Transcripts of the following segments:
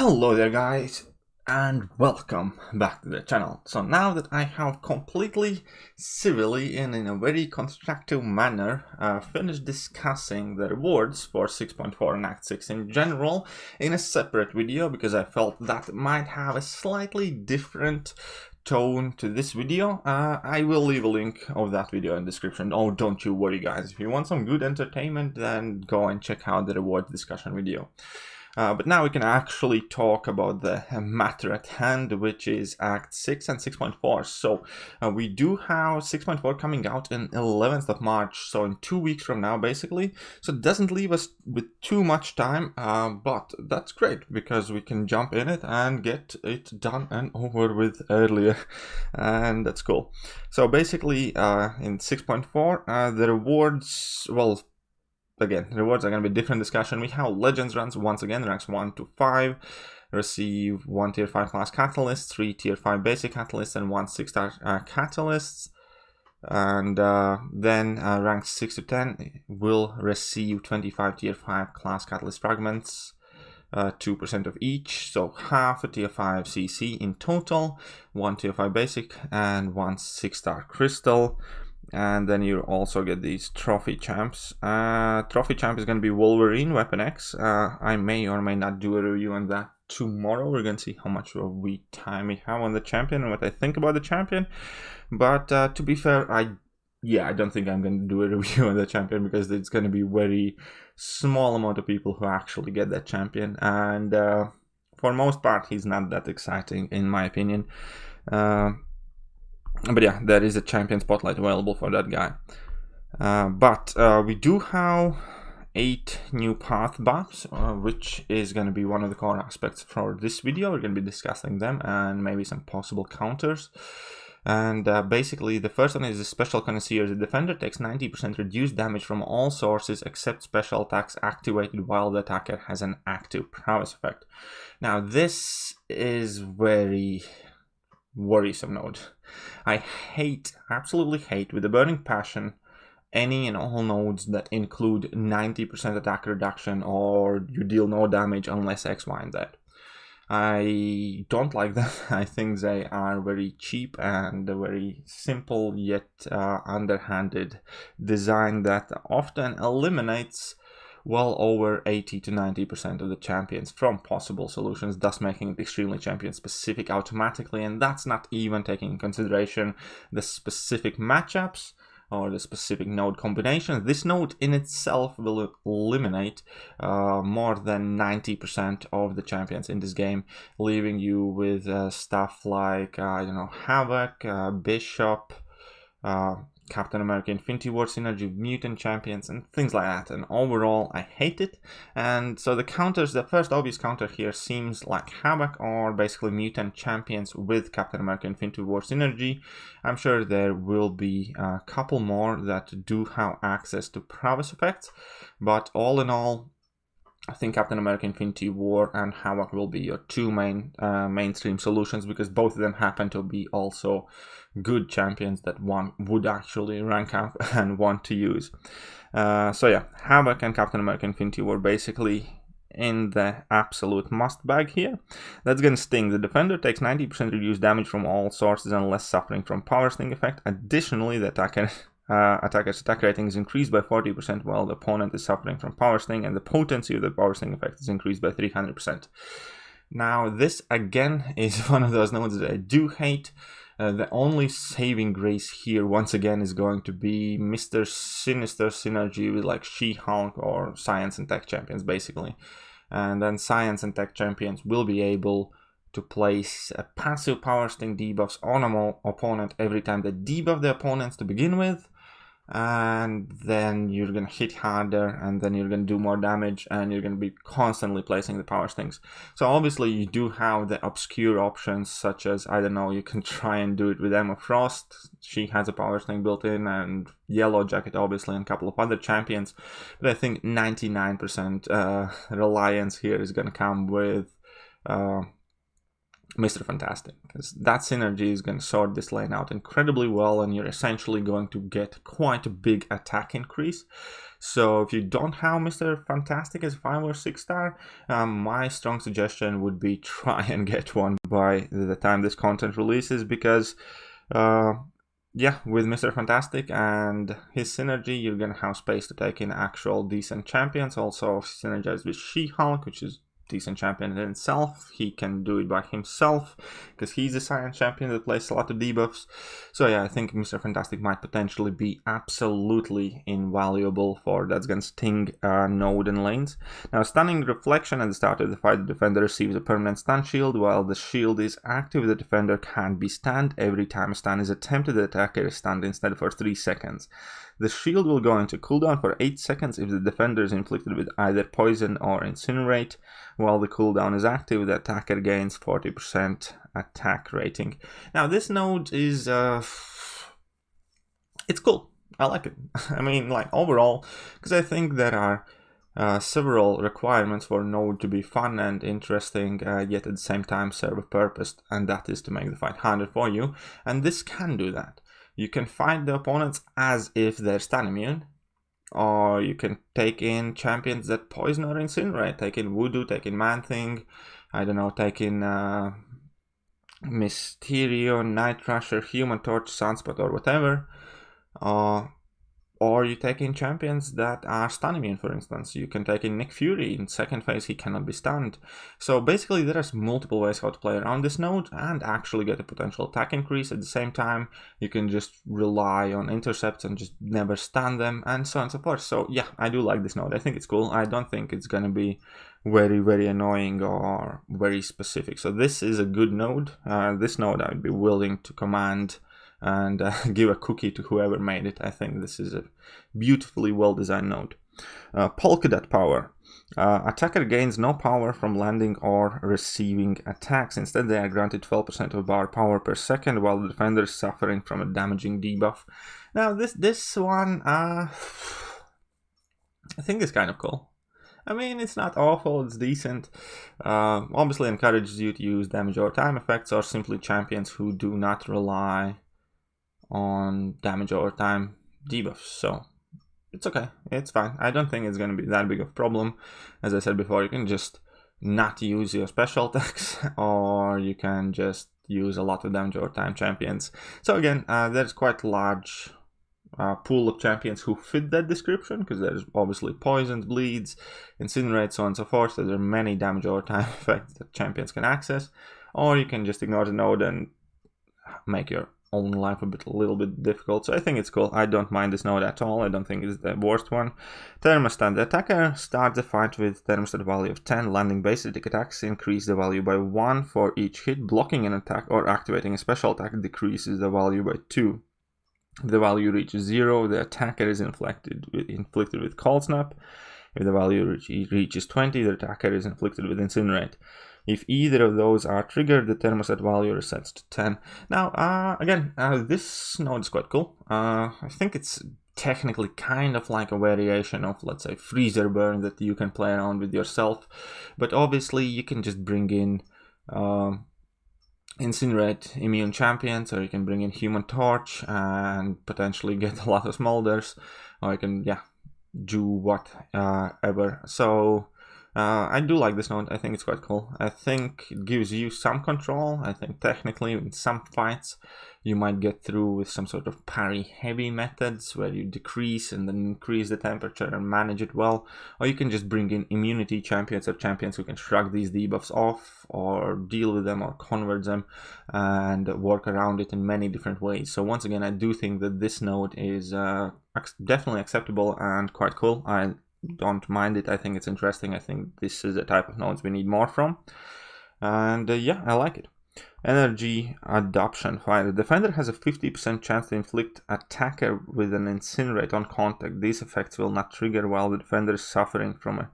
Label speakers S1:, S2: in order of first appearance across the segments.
S1: Hello there guys, and welcome back to the channel. So now that I have completely civilly and in a very constructive manner finished discussing the rewards for 6.4 and Act 6 in general in a separate video, because I felt that might have a slightly different tone to this video, I will leave a link of that video in the description. Oh, don't you worry guys, if you want some good entertainment, then go and check out the rewards discussion video. But now we can actually talk about the matter at hand, which is Act 6 and 6.4. So we do have 6.4 coming out in 11th of March, so in 2 weeks from now basically. So it doesn't leave us with too much time, but that's great because we can jump in it and get it done and over with earlier, and that's cool. So basically in 6.4 the rewards, well, again, rewards are going to be different discussion. We have Legends runs, once again, ranks 1 to 5, receive 1 tier 5 class catalysts, 3 tier 5 basic catalysts, and 1 6-star catalysts. And then ranks 6 to 10 will receive 25 tier 5 class catalyst fragments, 2% of each, so half a tier 5 CC in total, 1 tier 5 basic, and 1 6-star crystal. And then you also get these trophy champs. Trophy champ is going to be Wolverine Weapon X. I may or may not do a review on that tomorrow. We're going to see how much of time we have on the champion and what I think about the champion. But to be fair, I don't think I'm going to do a review on the champion, because it's going to be very small amount of people who actually get that champion, and for most part he's not that exciting in my opinion. But yeah, there is a champion spotlight available for that guy. But we do have 8 new path buffs, which is going to be one of the core aspects for this video. We're going to be discussing them and maybe some possible counters. And basically the first one is a special concierge. The defender takes 90% reduced damage from all sources except special attacks activated while the attacker has an active prowess effect. Now this is very worrisome node. I absolutely hate with a burning passion any and all nodes that include 90% attack reduction or you deal no damage unless X, Y, and Z. I don't like them. I think they are very cheap and a very simple yet underhanded design that often eliminates well over 80 to 90% of the champions from possible solutions, thus making it extremely champion specific automatically, and that's not even taking into consideration the specific matchups or the specific node combinations. This node in itself will eliminate more than 90% of the champions in this game, leaving you with stuff like Havoc, Bishop, Captain America Infinity War synergy, mutant champions, and things like that. And overall, I hate it. And so the counters, the first obvious counter here seems like Havoc, or basically mutant champions with Captain America Infinity War synergy. I'm sure there will be a couple more that do have access to prowess effects, but all in all, I think Captain America Infinity War and Havoc will be your two mainstream solutions, because both of them happen to be also good champions that one would actually rank up and want to use. So yeah, Havoc and Captain America Infinity War basically in the absolute must bag here. That's gonna sting. The defender takes 90% reduced damage from all sources unless suffering from power sting effect. Additionally, the attacker's attack rating is increased by 40% while the opponent is suffering from power sting, and the potency of the power sting effect is increased by 300%. Now this again is one of those nodes that I do hate. The only saving grace here once again is going to be Mr. Sinister synergy with like She-Hulk or Science and Tech champions basically. And then Science and Tech champions will be able to place a passive power sting debuffs on an opponent every time they debuff the opponents to begin with, and then you're gonna hit harder, and then you're gonna do more damage, and you're gonna be constantly placing the power stings. So obviously you do have the obscure options, such as, I don't know, you can try and do it with Emma Frost. She has a power sting built in, and Yellow Jacket obviously, and a couple of other champions. But I think 99% reliance here is gonna come with Mr. Fantastic, because that synergy is going to sort this lane out incredibly well, and you're essentially going to get quite a big attack increase. So if you don't have Mr. Fantastic as 5 or 6 star, my strong suggestion would be try and get one by the time this content releases, because yeah, with Mr. Fantastic and his synergy, you're gonna have space to take in actual decent champions. Also synergize with She-Hulk, which is decent champion in itself. He can do it by himself because he's a science champion that plays a lot of debuffs. So yeah, I think Mr. Fantastic might potentially be absolutely invaluable for That's Gonna Sting node and lanes. Now, stunning reflection at the start of the fight, the defender receives a permanent stun shield. While the shield is active, the defender can't be stunned. Every time a stun is attempted, the attacker is stunned instead for 3 seconds. The shield will go into cooldown for 8 seconds if the defender is inflicted with either poison or incinerate. While the cooldown is active, the attacker gains 40% attack rating. Now, this node is, it's cool. I like it. I mean, like, overall, because I think there are several requirements for a node to be fun and interesting, yet at the same time serve a purpose, and that is to make the fight harder for you, and this can do that. You can fight the opponents as if they're stun immune, or you can take in champions that poison or incinerate. Take in Voodoo, take in Man-Thing, I don't know, take in Mysterio, Night Rusher, Human Torch, Sunspot, or whatever. Or you take in champions that are stun immune, for instance. You can take in Nick Fury. In second phase, he cannot be stunned. So basically, there's multiple ways how to play around this node and actually get a potential attack increase. At the same time, you can just rely on intercepts and just never stun them, and so on and so forth. So yeah, I do like this node. I think it's cool. I don't think it's going to be very, very annoying or very specific. So this is a good node. This node I'd be willing to command and give a cookie to whoever made it. I think this is a beautifully well-designed node. Polka Dot Power. Attacker gains no power from landing or receiving attacks. Instead, they are granted 12% of bar power per second, while the defender is suffering from a damaging debuff. Now, this one, I think is kind of cool. I mean, it's not awful, it's decent. Obviously encourages you to use damage over time effects or simply champions who do not rely on damage over time debuffs, so it's okay, it's fine. I don't think it's going to be that big of a problem. As I said before, you can just not use your special attacks, or you can just use a lot of damage over time champions. So again, there's quite a large pool of champions who fit that description, because there's obviously poisons, bleeds, incinerate, so on and so forth. So there are many damage over time effects that champions can access, or you can just ignore the node and make your own life a little bit difficult. So I think it's cool. I don't mind this node at all. I don't think it's the worst one. Thermostat. The attacker starts the fight with thermostat value of 10. Landing basic attacks increase the value by 1 for each hit. Blocking an attack or activating a special attack decreases the value by 2. If the value reaches 0, the attacker is inflicted with Cold Snap. If the value reaches 20, the attacker is inflicted with Incinerate. If either of those are triggered, the thermostat value resets to 10. Now, again, this node is quite cool. I think it's technically kind of like a variation of, let's say, Freezer Burn that you can play around with yourself. But obviously, you can just bring in Incinerate immune champions, or you can bring in Human Torch and potentially get a lot of Smolders, or you can, yeah, do whatever. So I do like this node. I think it's quite cool. I think it gives you some control. I think technically in some fights you might get through with some sort of parry heavy methods where you decrease and then increase the temperature and manage it well, or you can just bring in immunity champions or champions who can shrug these debuffs off or deal with them or convert them and work around it in many different ways. So once again, I do think that this node is definitely acceptable and quite cool. I don't mind it. I think it's interesting. I think this is the type of nodes we need more from, and yeah, I like it. Energy Adoption. Fire. The defender has a 50% chance to inflict attacker with an Incinerate on contact. These effects will not trigger while the defender is suffering from a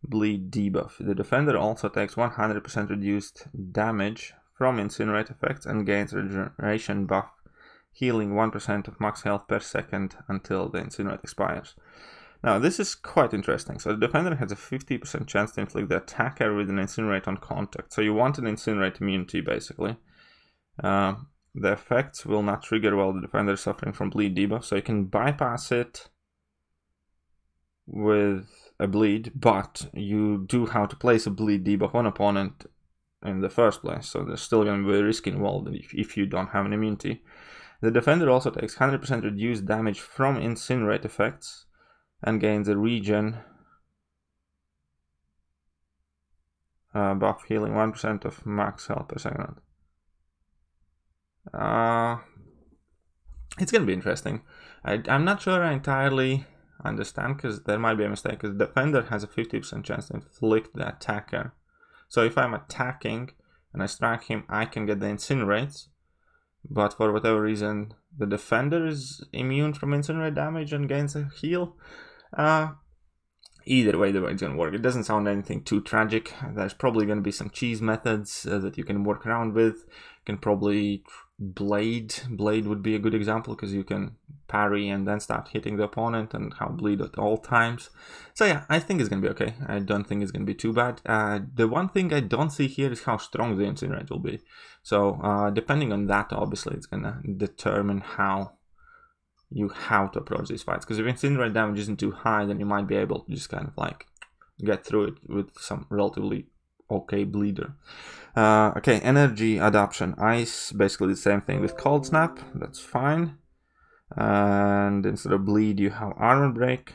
S1: bleed debuff. The defender also takes 100% reduced damage from Incinerate effects and gains regeneration buff, healing 1% of max health per second until the Incinerate expires. Now, this is quite interesting. So the defender has a 50% chance to inflict the attacker with an incinerate on contact. So you want an incinerate immunity, basically. The effects will not trigger while the defender is suffering from bleed debuff, so you can bypass it with a bleed, but you do have to place a bleed debuff on opponent in the first place, so there's still going to be a risk involved if you don't have an immunity. The defender also takes 100% reduced damage from incinerate effects and gains a regen buff healing 1% of max health per second. It's going to be interesting. I'm not sure I entirely understand, because there might be a mistake, because the defender has a 50% chance to inflict the attacker. So if I'm attacking and I strike him, I can get the incinerates, but for whatever reason the defender is immune from incinerate damage and gains a heal. Either way, the way it's going to work, it doesn't sound anything too tragic. There's probably going to be some cheese methods that you can work around with. You can probably blade would be a good example, because you can parry and then start hitting the opponent and have bleed at all times. So yeah, I think it's going to be okay. I don't think it's going to be too bad. The one thing I don't see here is how strong the incinerate will be. So depending on that, obviously it's going to determine how you have to approach these fights, because if incinerate damage isn't too high, then you might be able to just kind of like get through it with some relatively okay bleeder. Okay, energy adoption. Ice, basically the same thing with cold snap. That's fine. And instead of bleed, you have armor break.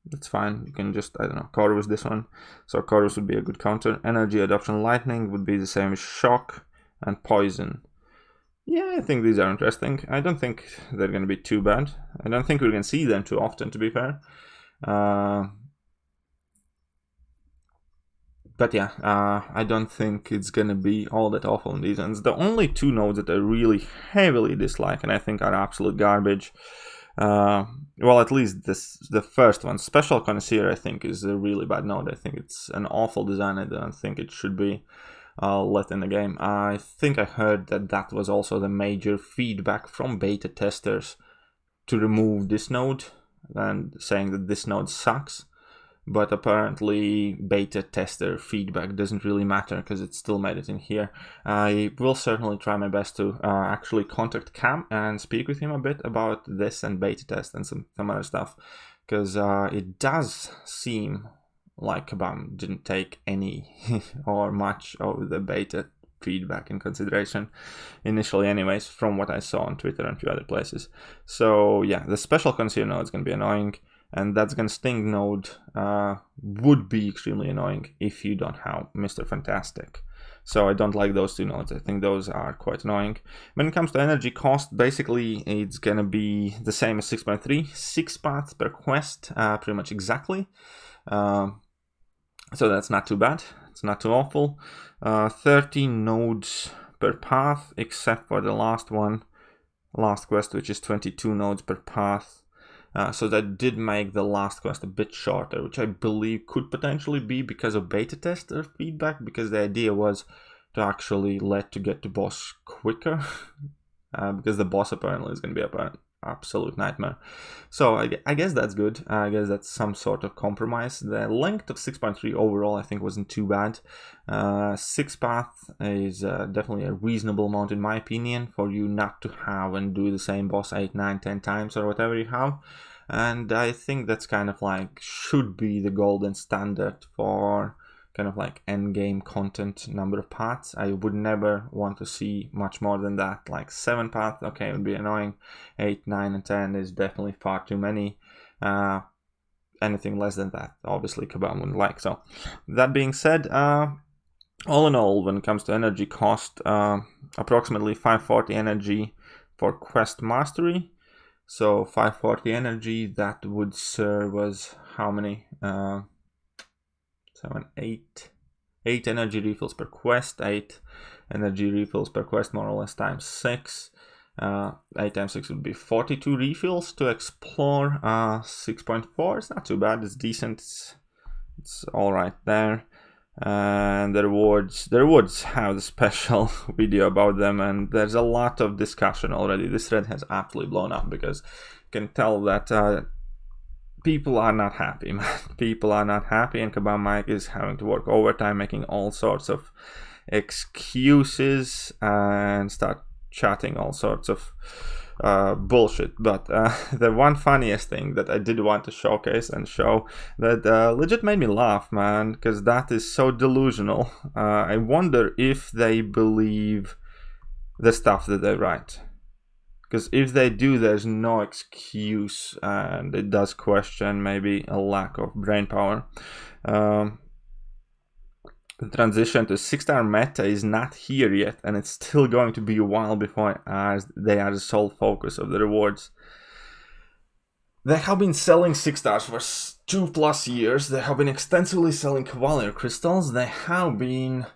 S1: That's fine. You can just, I don't know, Corvus this one. So Corvus would be a good counter. Energy adoption lightning would be the same as shock and poison. Yeah, I think these are interesting. I don't think they're going to be too bad. I don't think we're going to see them too often, to be fair. But yeah, I don't think it's going to be all that awful in these ones. The only two nodes that I really heavily dislike and I think are absolute garbage, well, at least the first one, Special Connoisseur, I think is a really bad node. I think it's an awful design. I don't think it should be let in the game. I think I heard that was also the major feedback from beta testers to remove this node and saying that this node sucks. But apparently beta tester feedback doesn't really matter, because it still made it in here. I will certainly try my best to actually contact Cam and speak with him a bit about this and beta test and some other stuff, because it does seem like Kabam didn't take any or much of the beta feedback in consideration initially, anyways, from what I saw on Twitter and a few other places. So yeah, the Special Conceal node is going to be annoying, and that's going to sting node would be extremely annoying if you don't have Mr. Fantastic. So I don't like those two nodes. I think those are quite annoying. When it comes to energy cost, basically it's going to be the same as 6.3, 6 paths per quest, pretty much exactly. So that's not too bad. It's not too awful. 13 nodes per path, except for the last quest, which is 22 nodes per path. So that did make the last quest a bit shorter, which I believe could potentially be because of beta tester feedback, because the idea was to actually let you get to boss quicker, because the boss apparently is going to be an absolute nightmare. So I guess that's good. I guess that's some sort of compromise. The length of 6.3 overall I think wasn't too bad. 6 path is definitely a reasonable amount in my opinion for you not to have and do the same boss 8, 9, 10 times or whatever you have. And I think that's kind of like should be the golden standard for kind of like end game content number of paths. I would never want to see much more than that. Like 7 paths, okay, it would be annoying. 8, 9, and 10 is definitely far too many. Anything less than that, obviously Kabam wouldn't like. So that being said, all in all, when it comes to energy cost, approximately 540 energy for quest mastery. So 540 energy, that would serve as how many? 8 energy refills per quest, 8 energy refills per quest, more or less, times 6. 8 times 6 would be 42 refills to explore. 6.4, it's not too bad, it's decent, it's all right there. And the rewards have the special video about them, and there's a lot of discussion already. This thread has absolutely blown up because you can tell that people are not happy, man. People are not happy, and Kebab Mike is having to work overtime, making all sorts of excuses and start chatting all sorts of bullshit. But the one funniest thing that I did want to showcase and show that legit made me laugh, man, because that is so delusional. I wonder if they believe the stuff that they write. Because if they do, there's no excuse, and it does question maybe a lack of brain power. The transition to 6-star meta is not here yet, and it's still going to be a while before they are the sole focus of the rewards. They have been selling 6 stars for 2+ years. They have been extensively selling Cavalier crystals. They have been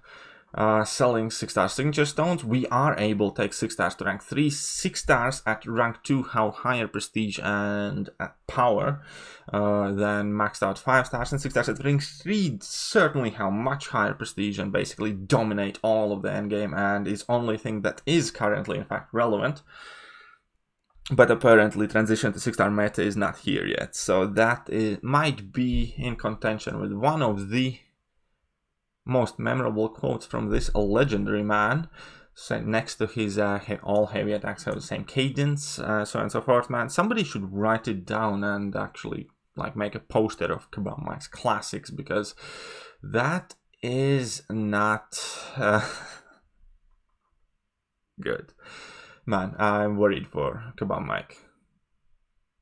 S1: selling 6-star signature stones. We are able to take 6 stars to rank 3. 6 stars at rank 2 have higher prestige and power than maxed out 5 stars, and 6 stars at rank 3 certainly have much higher prestige and basically dominate all of the endgame, and is only thing that is currently in fact relevant. But apparently transition to 6-star meta is not here yet, so that might be in contention with one of the most memorable quotes from this legendary man. So next to his all heavy attacks have the same cadence, so on and so forth, man. Somebody should write it down and actually like make a poster of Kebab Mike's classics, because that is not good. Man, I'm worried for Kebab Mike.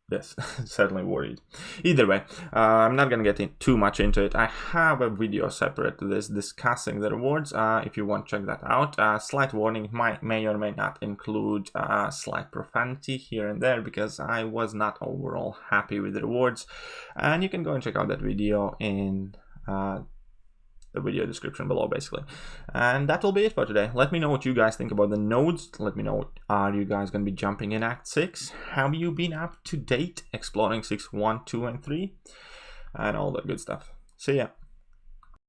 S1: Yes, certainly worried. Either way, I'm not gonna get too much into it. I have a video separate to this discussing the rewards. If you want to check that out. Slight warning, it may or may not include slight profanity here and there, because I was not overall happy with the rewards. And you can go and check out that video in the video description below, basically. And that will be it for today. Let me know what you guys think about the nodes. Let me know, are you guys going to be jumping in Act 6? Have you been up to date exploring 6, 1, 2, and 3? And all that good stuff. See ya.